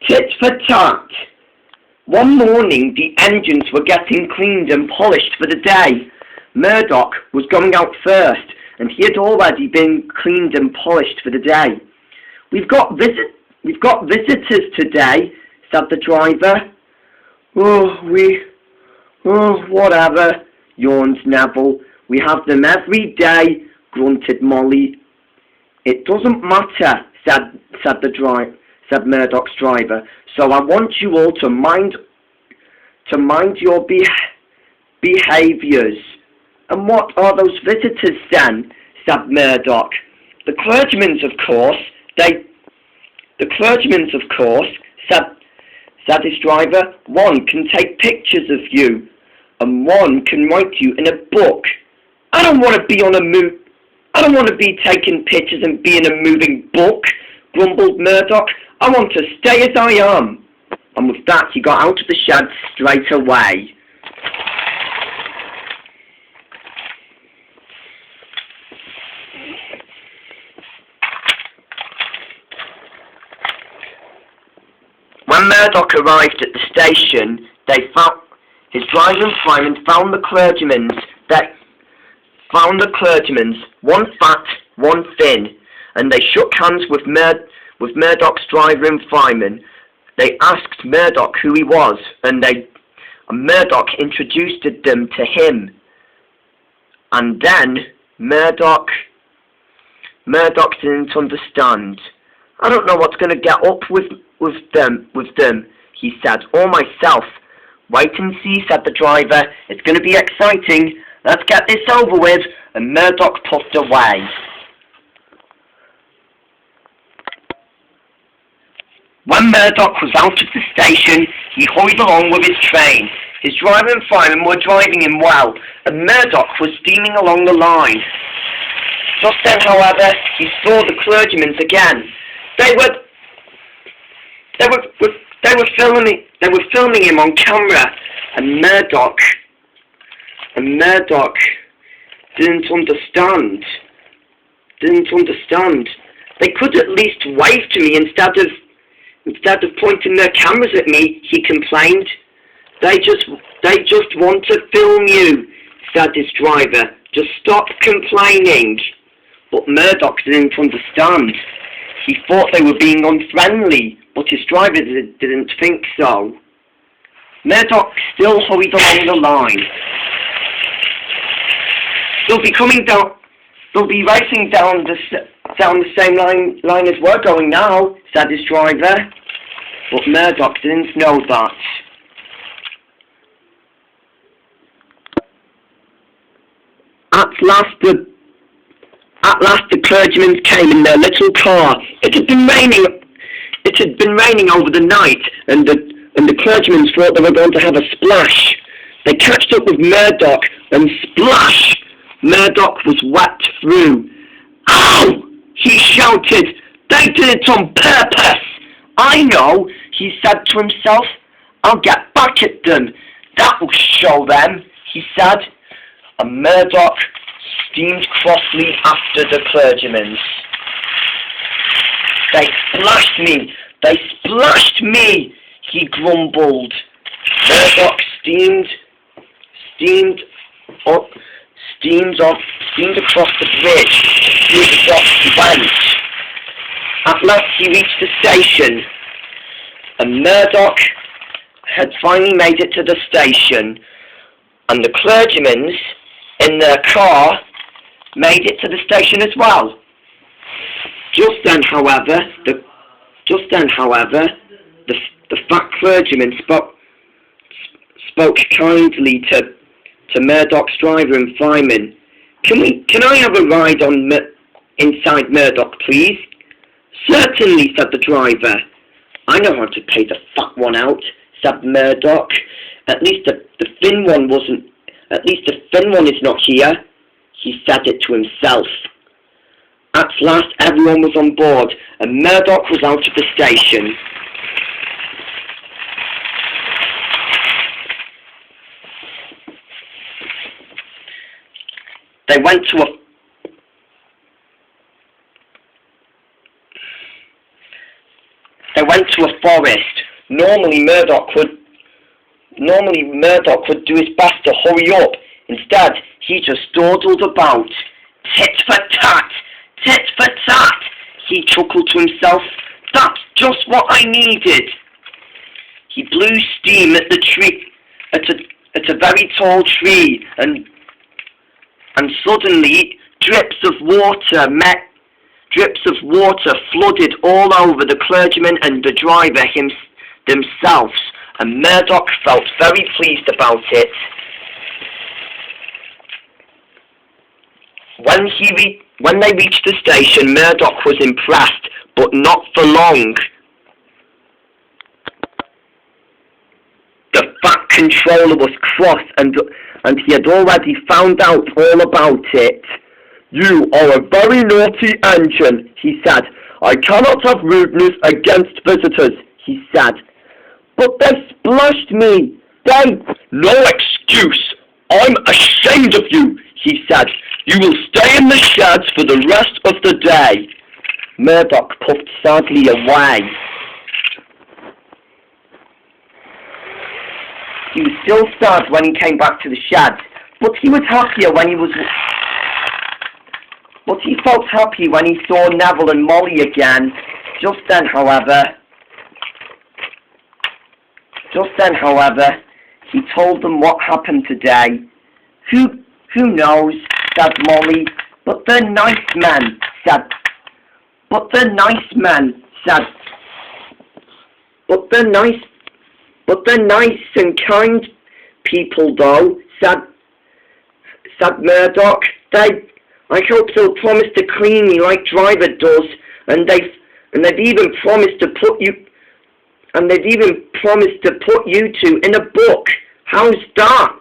Tit for tat. One morning the engines were getting cleaned and polished for the day. Murdoch was going out first, and he had already been cleaned and polished for the day. We've got visitors today," said the driver. Whatever," yawned Neville. "We have them every day," grunted Molly. "It doesn't matter," said Murdoch's driver. "So I want you all to mind your behaviours." "And what are those visitors then?" said Murdoch. The clergyman's, of course," said his driver. "One can take pictures of you, and one can write you in a book." I don't want to be taking pictures and be in a moving book," grumbled Murdoch. "I want to stay as I am." And with that, he got out of the shed straight away. When Murdoch arrived at the station, his driver and fireman found the clergyman's, one fat, one thin, and they shook hands with Murdoch's driver and fireman. They asked Murdoch who he was, and Murdoch introduced them to him. And then Murdoch didn't understand. "I don't know what's going to get up with them," he said, "or myself." "Wait and see," said the driver. "It's going to be exciting. Let's get this over with." And Murdoch puffed away. When Murdoch was out of the station, he hurried along with his train. His driver and fireman were driving him well, and Murdoch was steaming along the line. Just then, however, he saw the clergyman's again. They were filming him on camera, and Murdoch didn't understand. They could at least wave to me instead of pointing their cameras at me, he complained. They just want to film you," said his driver. "Just stop complaining." But Murdoch didn't understand. He thought they were being unfriendly, but his driver didn't think so. Murdoch still hurried along the line. They'll be racing down the same line as we're going now," said his driver. But Murdoch didn't know that. At last the clergymen came in their little car. It had been raining over the night, and the clergymen thought they were going to have a splash. They catched up with Murdoch, and splash! Murdoch was wet through. "Ow!" he shouted. "They did it on purpose!" "I know," he said to himself. "I'll get back at them. That will show them," he said. And Murdoch steamed crossly after the clergymen. "They splashed me, he grumbled. Murdoch steamed across the bridge. Through the docks he went. At last he reached the station, and Murdoch had finally made it to the station, and the clergymen in their car made it to the station as well. Just then, however, the fat clergyman spoke kindly to Murdoch's driver and fireman. Can I have a ride inside Murdoch, please?" "Certainly," said the driver. "I know how to pay the fat one out," said Murdoch. At least the thin one is not here," he said it to himself. At last everyone was on board, and Murdoch was out of the station. They went to a forest Normally Murdoch would do his best to hurry up. Instead, he just dawdled about. Tit for tat! Tit for tat! He chuckled to himself. That's just what I needed. He blew steam at the tree, at a very tall tree, and suddenly drips of water flooded all over the clergyman and the driver themselves, and Murdoch felt very pleased about it. When they reached the station, Murdoch was impressed, but not for long. The Fat Controller was cross, and he had already found out all about it. "You are a very naughty engine," he said. "I cannot have rudeness against visitors," he said. "But they splashed me. No excuse. I'm ashamed of you," he said. "You will stay in the sheds for the rest of the day." Murdoch puffed sadly away. He was still sad when he came back to the sheds, but he felt happy when he saw Neville and Molly again. Just then, however, he told them what happened today. Who knows, said Molly, but the nice men said, but the nice and kind people though, said Murdoch. I hope they'll promise to clean me like Driver does, and they've even promised to put you two in a book. How's that?